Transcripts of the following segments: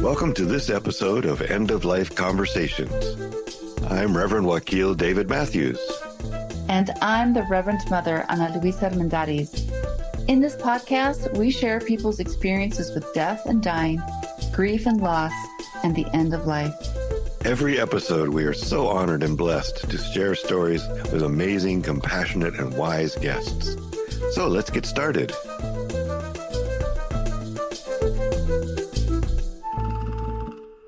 Welcome to this episode of End of Life Conversations. I'm Reverend Wakil David Matthews. And I'm the Reverend Mother Ana Luisa Armendariz. In this podcast, we share people's experiences with death and dying, grief and loss, and the end of life. Every episode, we are so honored and blessed to share stories with amazing, compassionate, and wise guests. So let's get started.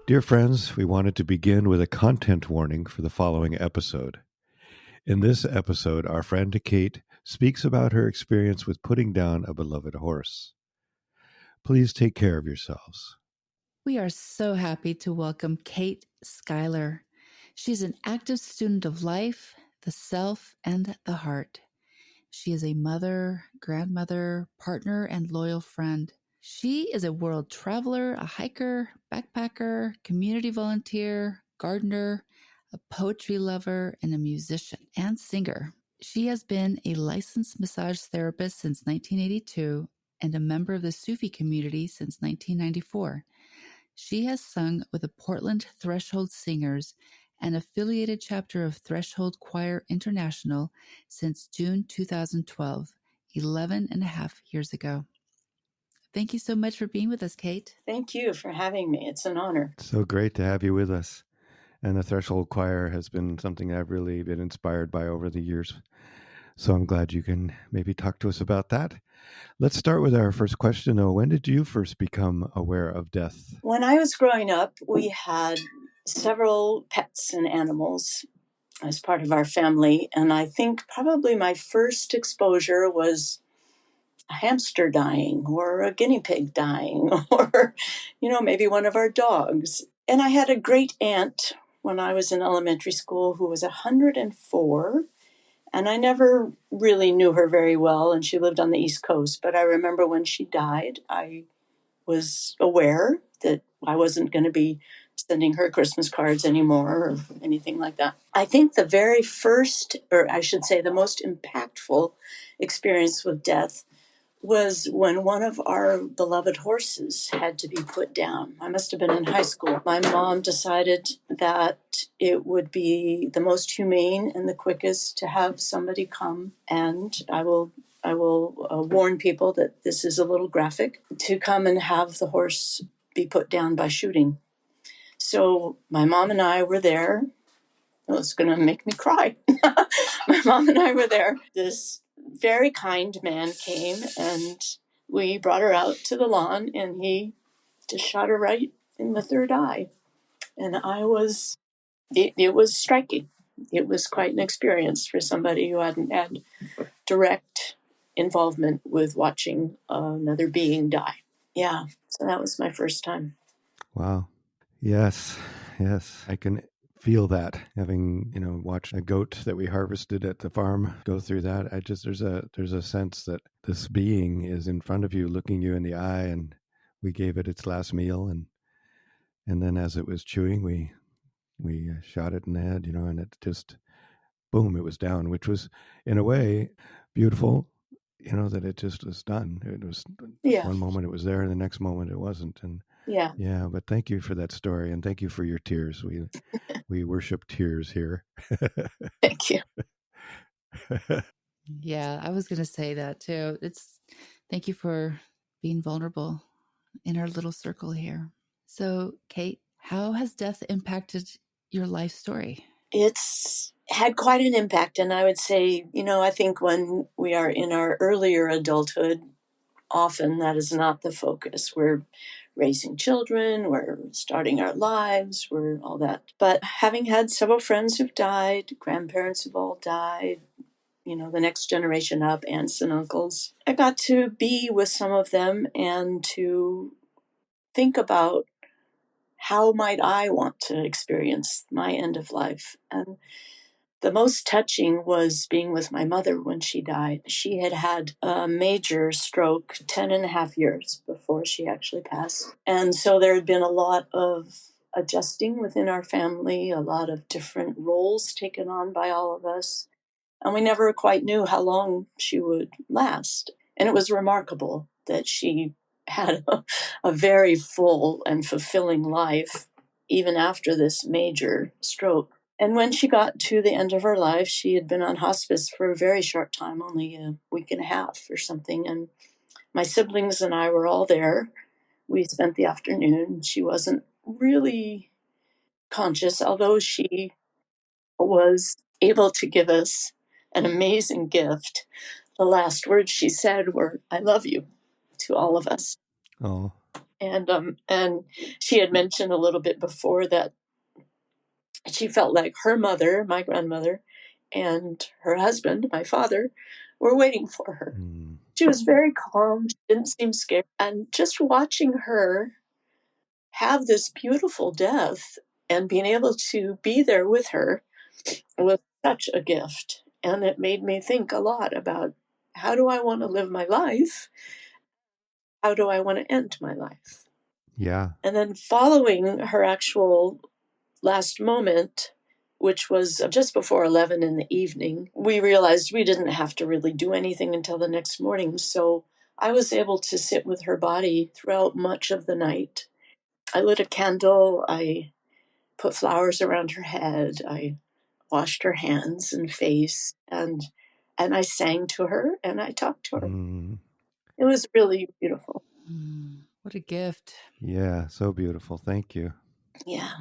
Dear friends, we wanted to begin with a content warning for the following episode. In this episode, our friend Kate speaks about her experience with putting down a beloved horse. Please take care of yourselves. We are so happy to welcome Kate Schuyler. She's an active student of life, the self, and the heart. She is a mother, grandmother, partner, and loyal friend. She is a world traveler, a hiker, backpacker, community volunteer, gardener, a poetry lover, and a musician and singer. She has been a licensed massage therapist since 1982 and a member of the Sufi community since 1994. She has sung with the Portland Threshold Singers, an affiliated chapter of Threshold Choir International, since June 2012, 11 and a half years ago. Thank you so much for being with us, Kate. Thank you for having me. It's an honor. So great to have you with us. And the Threshold Choir has been something I've really been inspired by over the years. So I'm glad you can maybe talk to us about that. Let's start with our first question, though. When did you first become aware of death? When I was growing up, we had several pets and animals as part of our family. And I think probably my first exposure was a hamster dying or a guinea pig dying or, maybe one of our dogs. And I had a great aunt when I was in elementary school who was 104. And I never really knew her very well, and she lived on the East Coast. But I remember when she died, I was aware that I wasn't going to be sending her Christmas cards anymore or anything like that. I think the very first, or I should say the most impactful experience with death was when one of our beloved horses had to be put down. I must have been in high school. My mom decided that it would be the most humane and the quickest to have somebody come, and I will warn people that this is a little graphic, to come and have the horse be put down by shooting. So my mom and I were there. Oh, it's going to make me cry. My mom and I were there. This very kind man came and we brought her out to the lawn and he just shot her right in the third eye. And it was striking. It was quite an experience for somebody who hadn't had direct involvement with watching another being die. Yeah, so that was my first time. Wow. Yes. I can feel that, having watched a goat that we harvested at the farm go through that. There's a sense that this being is in front of you, looking you in the eye, and we gave it its last meal, and then as it was chewing, we shot it in the head, and it just boom, it was down, which was in a way beautiful, that it just was done. It was one moment it was there, and the next moment it wasn't, and yeah. But thank you for that story, and thank you for your tears. We worship tears here. Thank you. Yeah, I was going to say that too. Thank you for being vulnerable in our little circle here. So, Kate, how has death impacted your life story? It's had quite an impact. And I would say, I think when we are in our earlier adulthood, often that is not the focus. We're raising children, we're starting our lives, we're all that. But having had several friends who've died, grandparents who've all died, the next generation up, aunts and uncles, I got to be with some of them and to think about how might I want to experience my end of life. And the most touching was being with my mother when she died. She had had a major stroke 10 and a half years before she actually passed. And so there had been a lot of adjusting within our family, a lot of different roles taken on by all of us. And we never quite knew how long she would last. And it was remarkable that she had a very full and fulfilling life, even after this major stroke. And when she got to the end of her life, she had been on hospice for a very short time, only a week and a half or something. And my siblings and I were all there. We spent the afternoon. She wasn't really conscious, although she was able to give us an amazing gift. The last words she said were, "I love you," to all of us. Oh. And she had mentioned a little bit before that she felt like her mother, my grandmother, and her husband, my father, were waiting for her. Mm. She was very calm. She didn't seem scared. And just watching her have this beautiful death and being able to be there with her was such a gift. And it made me think a lot about, how do I want to live my life? How do I want to end my life? Yeah. And then following her actual last moment, which was just before 11 in the evening, we realized we didn't have to really do anything until the next morning. So I was able to sit with her body throughout much of the night. I lit a candle, I put flowers around her head, I washed her hands and face, and I sang to her and I talked to her. Mm. It was really beautiful. What a gift. Yeah, so beautiful. Thank you. Yeah.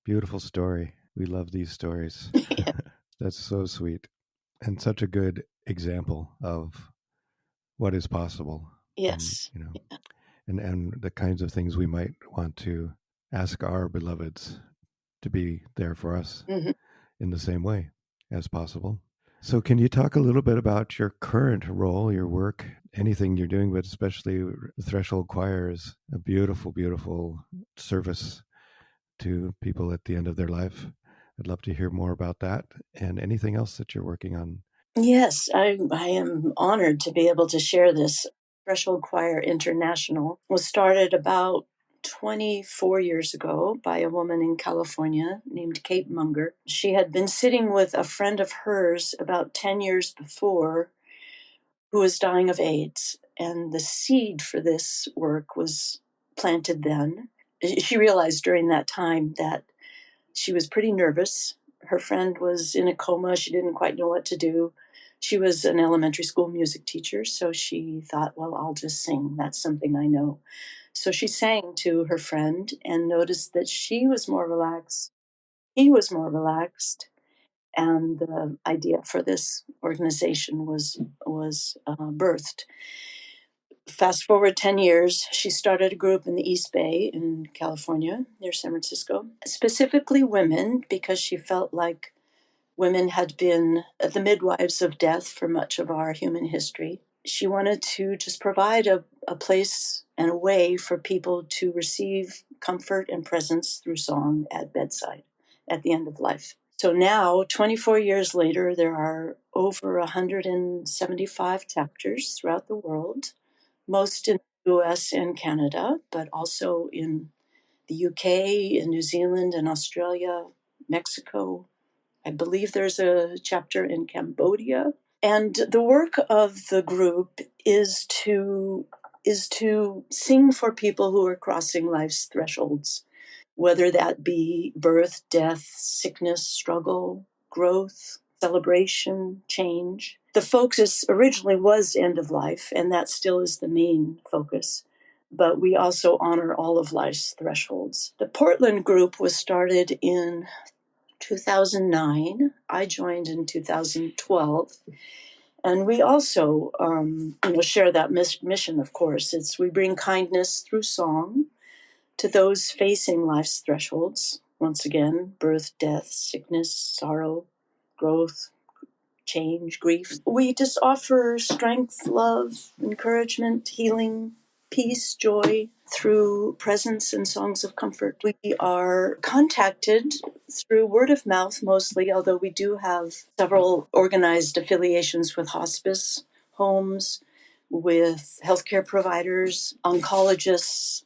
Beautiful story. We love these stories. That's so sweet. And such a good example of what is possible. Yes. And, and the kinds of things we might want to ask our beloveds to be there for us Mhm. in the same way as possible. So, can you talk a little bit about your current role, your work, anything you're doing, but especially Threshold Choir is a beautiful, beautiful service to people at the end of their life. I'd love to hear more about that and anything else that you're working on. Yes, I am honored to be able to share this. Threshold Choir International was started about 24 years ago by a woman in California named Kate Munger. She had been sitting with a friend of hers about 10 years before who was dying of AIDS. And the seed for this work was planted then. She realized during that time that she was pretty nervous. Her friend was in a coma. She didn't quite know what to do. She was an elementary school music teacher, so she thought, well, I'll just sing. That's something I know. So she sang to her friend and noticed that she was more relaxed. He was more relaxed. And the idea for this organization was birthed. Fast forward 10 years, she started a group in the East Bay in California, near San Francisco, specifically women, because she felt like women had been the midwives of death for much of our human history. She wanted to just provide a place and a way for people to receive comfort and presence through song at bedside at the end of life. So now, 24 years later, there are over 175 chapters throughout the world, most in the US and Canada, but also in the UK, in New Zealand and Australia, Mexico. I believe there's a chapter in Cambodia. And the work of the group is to sing for people who are crossing life's thresholds, whether that be birth, death, sickness, struggle, growth, celebration, change. The focus originally was end of life, and that still is the main focus. But we also honor all of life's thresholds. The Portland group was started in 2009. I joined in 2012. And we also, share that mission, of course. We bring kindness through song to those facing life's thresholds. Once again, birth, death, sickness, sorrow, growth, change, grief. We just offer strength, love, encouragement, healing, peace, joy through presence and songs of comfort. We are contacted through word of mouth mostly, although we do have several organized affiliations with hospice homes, with healthcare providers, oncologists,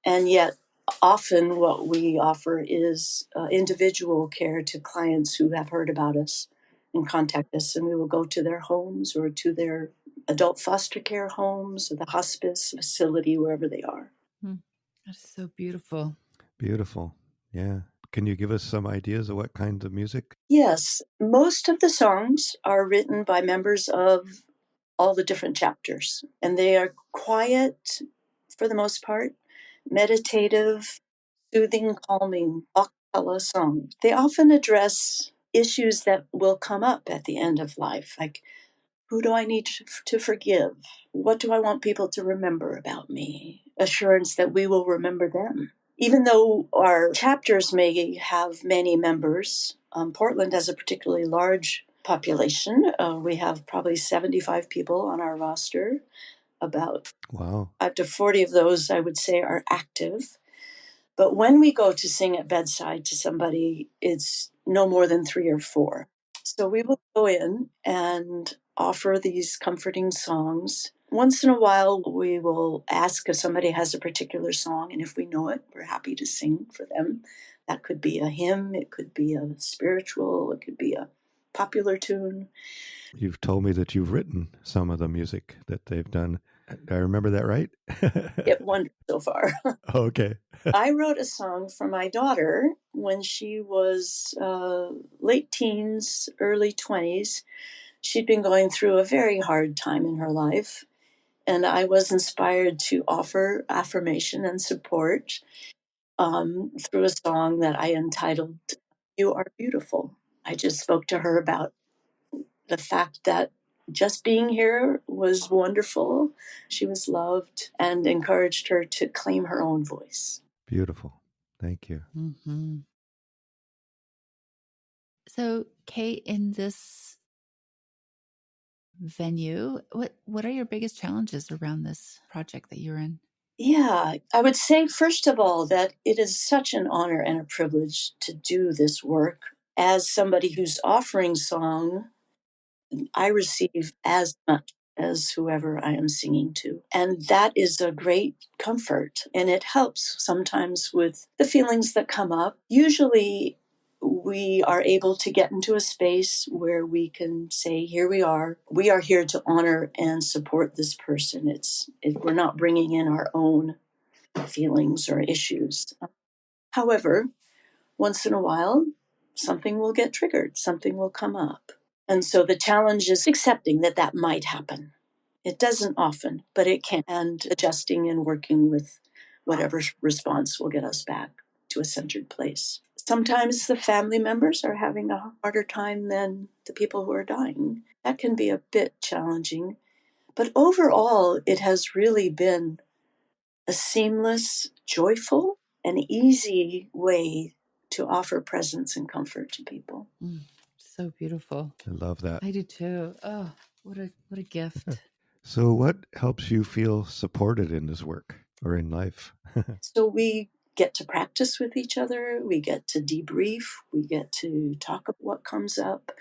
and yet often what we offer is individual care to clients who have heard about us and contact us, and we will go to their homes or to their adult foster care homes or the hospice facility, wherever they are. That's so beautiful. Beautiful. Yeah. Can you give us some ideas of what kinds of music? Yes, most of the songs are written by members of all the different chapters, and they are quiet for the most part, meditative, soothing, calming a cappella songs. They often address issues that will come up at the end of life, like who do I need to forgive? What do I want people to remember about me? Assurance that we will remember them. Even though our chapters may have many members, Portland has a particularly large population. We have probably 75 people on our roster. About Wow. up to 40 of those, I would say, are active. But when we go to sing at bedside to somebody, it's no more than 3 or 4. So we will go in and offer these comforting songs. Once in a while, we will ask if somebody has a particular song, and if we know it, we're happy to sing for them. That could be a hymn, it could be a spiritual, it could be a popular tune. You've told me that you've written some of the music that they've done. Do I remember that right? It wonders so far. Okay. I wrote a song for my daughter when she was late teens, early 20s. She'd been going through a very hard time in her life, and I was inspired to offer affirmation and support through a song that I entitled You Are Beautiful. I just spoke to her about the fact that just being here was wonderful. She was loved, and encouraged her to claim her own voice. Beautiful. Thank you. Mm-hmm. So, Kate, in this venue, what are your biggest challenges around this project that you're in? Yeah, I would say, first of all, that it is such an honor and a privilege to do this work. As somebody who's offering song, I receive as much as whoever I am singing to. And that is a great comfort. And it helps sometimes with the feelings that come up. Usually, we are able to get into a space where we can say, here we are. We are here to honor and support this person. We're not bringing in our own feelings or issues. However, once in a while, something will get triggered, something will come up. And so the challenge is accepting that that might happen. It doesn't often, but it can, and adjusting and working with whatever response will get us back to a centered place. Sometimes the family members are having a harder time than the people who are dying. That can be a bit challenging. But overall, it has really been a seamless, joyful, and easy way to offer presence and comfort to people. So beautiful. I love that. I do too. Oh, what a gift. So, what helps you feel supported in this work or in life? So we get to practice with each other, we get to debrief, we get to talk about what comes up,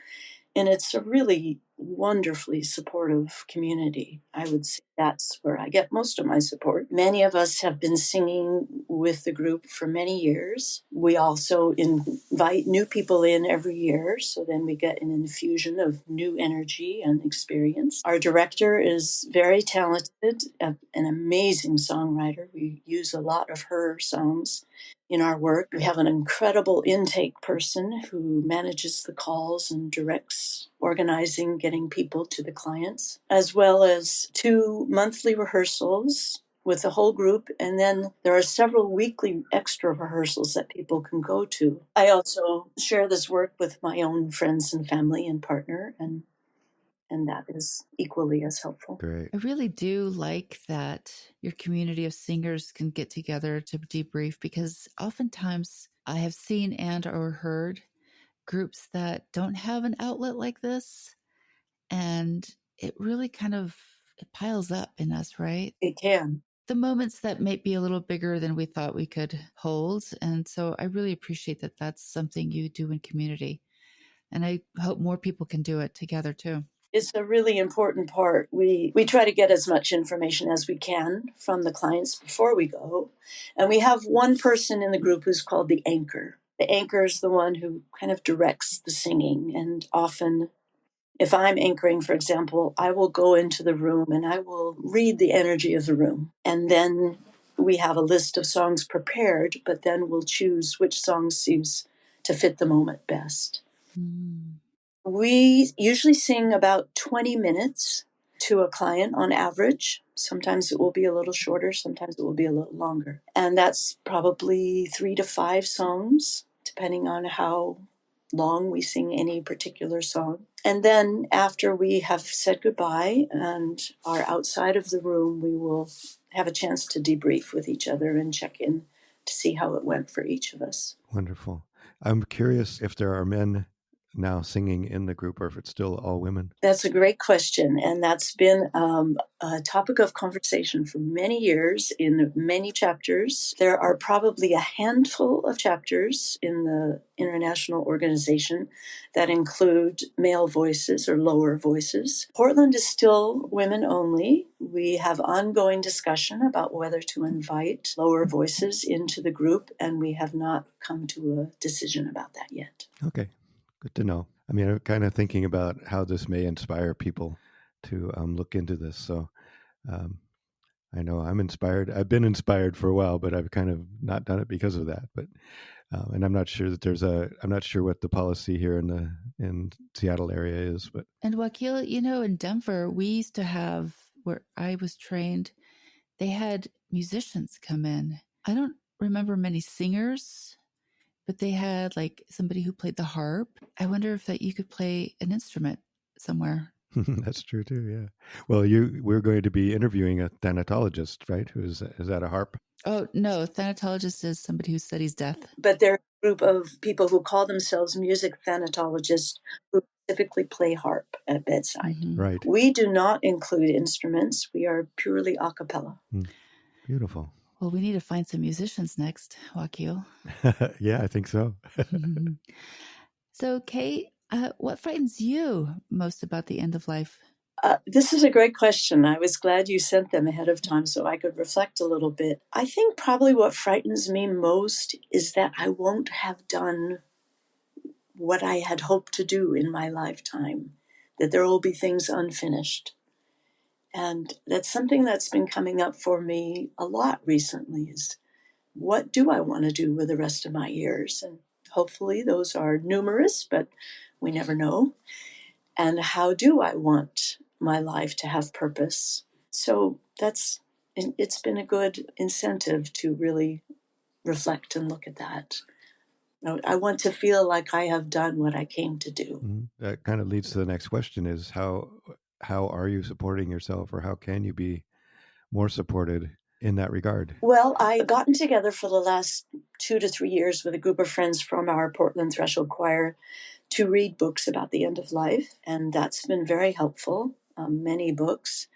and it's a really wonderfully supportive community. I would say that's where I get most of my support. Many of us have been singing with the group for many years. We also invite new people in every year, so then we get an infusion of new energy and experience. Our director is very talented, an amazing songwriter. We use a lot of her songs in our work. We have an incredible intake person who manages the calls and directs organizing, getting people to the clients, as well as 2 monthly rehearsals with the whole group. And then there are several weekly extra rehearsals that people can go to. I also share this work with my own friends and family and partner, and that is equally as helpful. Great. I really do like that your community of singers can get together to debrief, because oftentimes I have seen and or heard groups that don't have an outlet like this, and it really it piles up in us, right? It can. The moments that may be a little bigger than we thought we could hold. And so I really appreciate that that's something you do in community. And I hope more people can do it together too. It's a really important part. We try to get as much information as we can from the clients before we go. And we have one person in the group who's called the anchor. The anchor is the one who kind of directs the singing, and often If I'm anchoring, for example, I will go into the room and I will read the energy of the room. And then we have a list of songs prepared, but then we'll choose which song seems to fit the moment best. Mm. We usually sing about 20 minutes to a client on average. Sometimes it will be a little shorter, sometimes it will be a little longer. And that's probably 3 to 5 songs, depending on how long we sing any particular song. And then after we have said goodbye and are outside of the room, we will have a chance to debrief with each other and check in to see how it went for each of us. Wonderful. I'm curious if there are men now singing in the group or if it's still all women. That's a great question. And that's been a topic of conversation for many years in many chapters. There are probably a handful of chapters in the international organization that include male voices or lower voices. Portland is still women only. We have ongoing discussion about whether to invite lower voices into the group, and we have not come to a decision about that yet. Okay, good to know. I mean, I'm kind of thinking about how this may inspire people to look into this. So I know I'm inspired. I've been inspired for a while, but I've kind of not done it because of that. But and I'm not sure that I'm not sure what the policy here in Seattle area is. But And Wakil, in Denver, we used to have, where I was trained, they had musicians come in. I don't remember many singers, but they had like somebody who played the harp. I wonder if that you could play an instrument somewhere. that's true too. Yeah. Well, we're going to be interviewing a thanatologist, right? Is that a harp? Oh, no, thanatologist is somebody who studies death. But they're a group of people who call themselves music thanatologists who typically play harp at bedside. Mhm. Right. We do not include instruments. We are purely a cappella. Beautiful. Well, we need to find some musicians next, Wakil. Yeah, I think so. So, Kate, what frightens you most about the end of life? This is a great question. I was glad you sent them ahead of time so I could reflect a little bit. I think probably what frightens me most is that I won't have done what I had hoped to do in my lifetime, that there will be things unfinished. And that's something that's been coming up for me a lot recently is what do I want to do with the rest of my years? And hopefully those are numerous, but we never know. And how do I want my life to have purpose? So it's been a good incentive to really reflect and look at that. I want to feel like I have done what I came to do. That kind of leads to the next question: is how are you supporting yourself, or how can you be more supported in that regard? Well, I gotten together for the last 2 to 3 years with a group of friends from our Portland Threshold Choir to read books about the end of life, and that's been very helpful. Many books,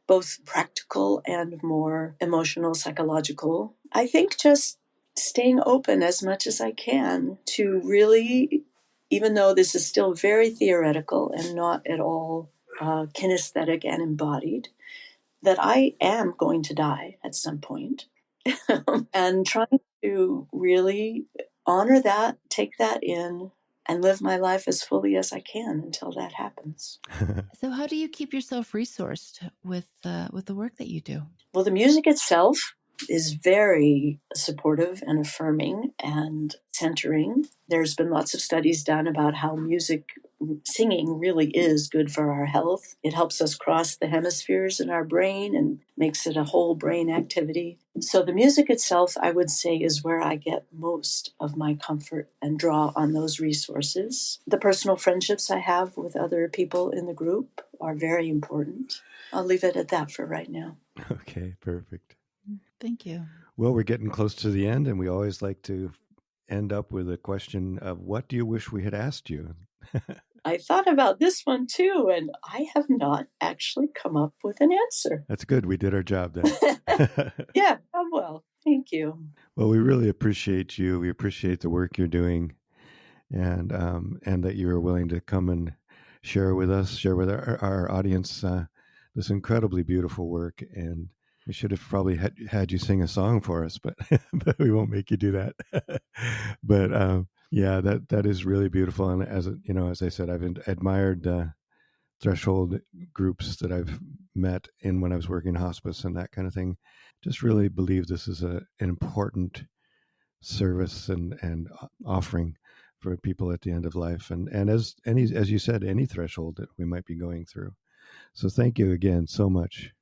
both practical and more emotional, psychological. I think just staying open as much as I can to really, even though this is still very theoretical and not at all kinesthetic and embodied, that I am going to die at some point. And trying to really honor that, take that in, and live my life as fully as I can until that happens. So, how do you keep yourself resourced with the work that you do? Well, the music itself is very supportive and affirming and centering. There's been lots of studies done about how singing really is good for our health. It helps us cross the hemispheres in our brain and makes it a whole brain activity. So the music itself, I would say, is where I get most of my comfort and draw on those resources. The personal friendships I have with other people in the group are very important. I'll leave it at that for right now. Okay, perfect. Thank you. Well, we're getting close to the end, and we always like to end up with a question of what do you wish we had asked you? I thought about this one too, and I have not actually come up with an answer. That's good. We did our job then. Yeah, well, thank you. Well, we really appreciate you. We appreciate the work you're doing, and that you are willing to come and share with us, share with our audience this incredibly beautiful work. And we should have probably had you sing a song for us, but but we won't make you do that. But yeah, that is really beautiful. And as I said, I've admired threshold groups that I've met in when I was working in hospice and that kind of thing. Just really believe this is an important service and offering for people at the end of life, and as you said, any threshold that we might be going through. So thank you again so much.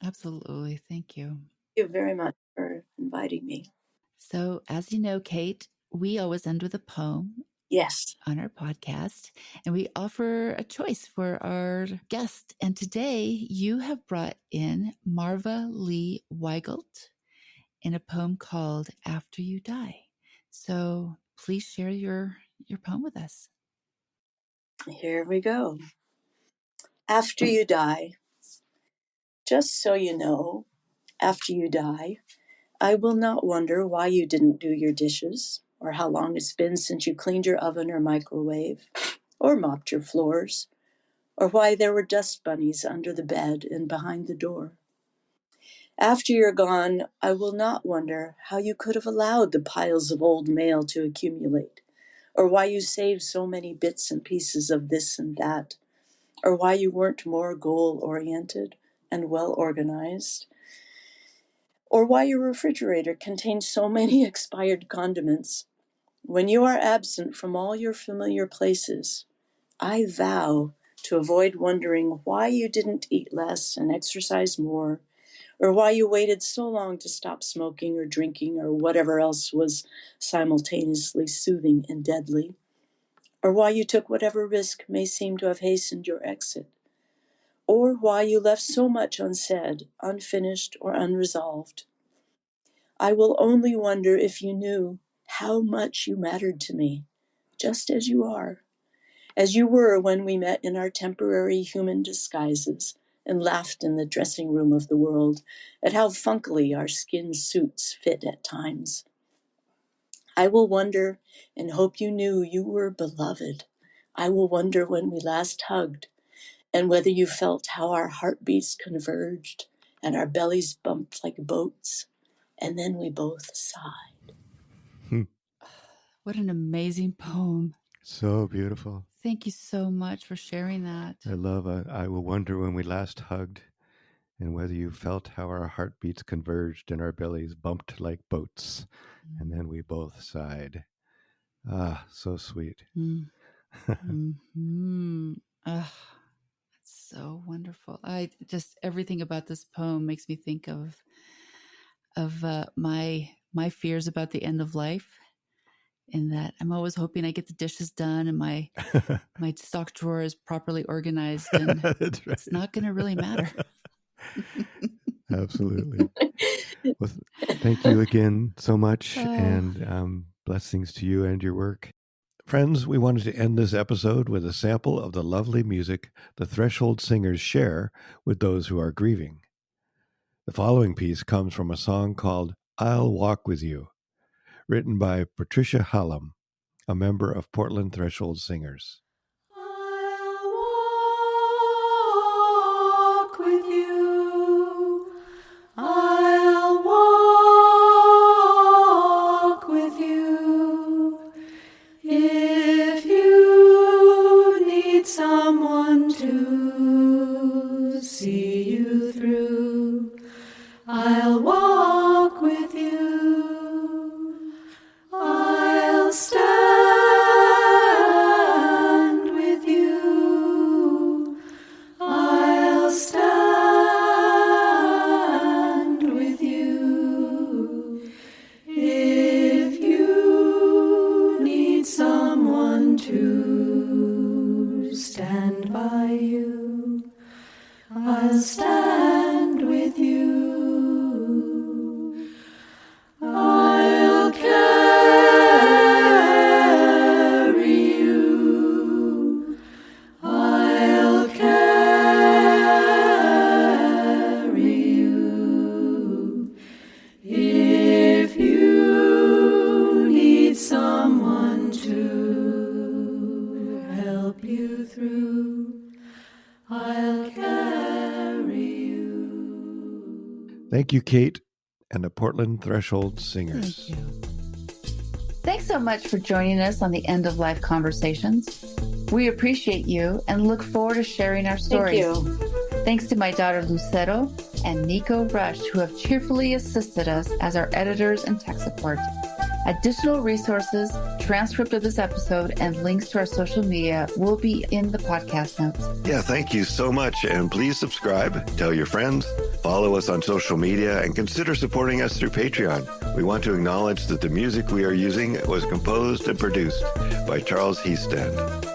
Absolutely. Thank you. Thank you very much for inviting me. So, as you know, Kate, we always end with a poem. Yes. On our podcast, and we offer a choice for our guest. And today you have brought in Marva Lee Weigelt in a poem called After You Die. So please share your poem with us. Here we go. After you die. Just so you know, after you die, I will not wonder why you didn't do your dishes, or how long it's been since you cleaned your oven or microwave, or mopped your floors, or why there were dust bunnies under the bed and behind the door. After you're gone, I will not wonder how you could have allowed the piles of old mail to accumulate, or why you saved so many bits and pieces of this and that, or why you weren't more goal-oriented and well-organized, or why your refrigerator contains so many expired condiments. When you are absent from all your familiar places, I vow to avoid wondering why you didn't eat less and exercise more, or why you waited so long to stop smoking or drinking or whatever else was simultaneously soothing and deadly, or why you took whatever risk may seem to have hastened your exit, or why you left so much unsaid, unfinished, or unresolved. I will only wonder if you knew how much you mattered to me, just as you are, as you were when we met in our temporary human disguises and laughed in the dressing room of the world at how funkily our skin suits fit at times. I will wonder and hope you knew you were beloved. I will wonder when we last hugged and whether you felt how our heartbeats converged and our bellies bumped like boats, and then we both sighed. What an amazing poem. So beautiful. Thank you so much for sharing that. I love I will wonder when we last hugged and whether you felt how our heartbeats converged and our bellies bumped like boats, and then we both sighed. Ah, so sweet. Mm-hmm. That's so wonderful. I just, everything about this poem makes me think of my fears about the end of life, in that I'm always hoping I get the dishes done and my stock drawer is properly organized, and That's right. It's not going to really matter. Absolutely. Well, thank you again so much, and blessings to you and your work. Friends, we wanted to end this episode with a sample of the lovely music the Threshold Singers share with those who are grieving. The following piece comes from a song called I'll Walk With You, written by Patricia Hallam, a member of Portland Threshold Singers. I'll walk with you. I'll walk with you. If you need someone to see you through, I'll walk with you. I'll stand with you. I'll stand with you. If you need someone to stand by you, I'll stand with you. I'll carry you. I'll carry you. If you need someone to help you through, I'll carry you. Thank you, Kate, and the Portland Threshold Singers. Thank you. Thanks so much for joining us on the End of Life Conversations. We appreciate you and look forward to sharing our stories. Thank you. Thanks to my daughter Lucero and Nico Rush, who have cheerfully assisted us as our editors and tech support. Additional resources, transcript of this episode, and links to our social media will be in the podcast notes. Yeah, thank you so much. And please subscribe, tell your friends, follow us on social media, and consider supporting us through Patreon. We want to acknowledge that the music we are using was composed and produced by Charles Heastand.